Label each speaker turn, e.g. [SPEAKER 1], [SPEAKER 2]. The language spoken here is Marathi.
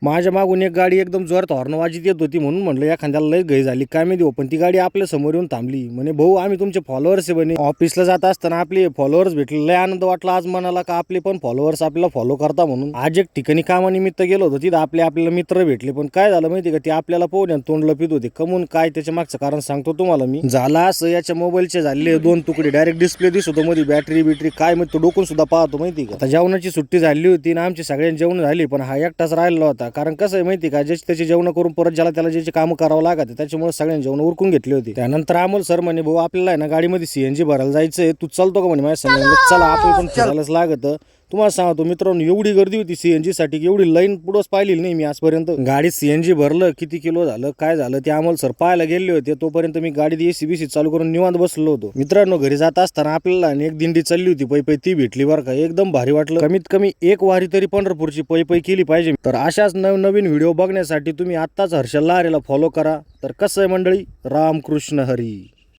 [SPEAKER 1] माझ्या मागून एक गाडी एकदम जोरात हॉर्न वाजत येत होती, म्हणून म्हणलं एखाद्याला लय घाई झाली काय माहिती. पण ती गाडी आपल्या समोर येऊन थांबली. म्हणे भाऊ आम्ही तुमचे फॉलोअर्स आहे. म्हणे ऑफिसला जात असताना आपले फॉलोअर्स भेटले. लय आनंद वाटला आज मनाला का आपले पण फॉलोअर्स आपल्याला फॉलो करता म्हणून. आज एक ठिकाणी कामानिमित्त गेलो होतो, तिथं आपल्याला मित्र भेटले. पण काय झालं माहिती का, ते आपल्याला पाहून तोंड लपित होते. कमून काय त्याच्या मागचं कारण सांगतो तुम्हाला मी. झाला असं, याच्या मोबाईलचे झाले 2 तुकडे. डायरेक्ट डिस्प्ले दिसत होतो मध्ये, बॅटरी काय मग तो डोकून सुद्धा पाहतो माहिती का. आता जेवणाची सुट्टी झाली होती ना, आमची सगळ्यांची जेवण झाली, पण हा एकटाच राहिला होता. कारण कसं आहे माहिती का, ज्याची त्याची जेवण करून परत ज्याला त्याला ज्याचे काम करावं लागत, त्याच्यामुळे सगळ्यांनी जेवण उरकून घेतले होते. त्यानंतर अमोल सर म्हणे भाऊ आपल्याला आहे ना गाडीमध्ये सीएनजी भरायला जायचंय, तू चालतो का म्हणे माझ्या संग. चला आपण पण फिरायलाच लागत. तुम्हाला सांगतो मित्रांनो, एवढी गर्दी होती सीएनजी साठी, एवढी लाईन पुढंच पाहिलेली नाही मी आजपर्यंत. गाडीत सीएनजी भरलं, किती किलो झालं काय झालं ते अमोल सर पाहायला गेले होते. तोपर्यंत मी गाडीत एसी चालू करून निवांत बसलो होतो. मित्रांनो घरी जात असताना आपल्याला एक दिंडी चालली होती पै ती भेटली बरं का. एकदम भारी वाटलं. कमीत कमी एक वारी तरी पंढरपूरची पै केली पाहिजे. तर अशाच नवनवीन व्हिडिओ बघण्यासाठी तुम्ही आत्ताच हर्षल लहारेला फॉलो करा. तर कसं आहे मंडळी, रामकृष्ण हरी.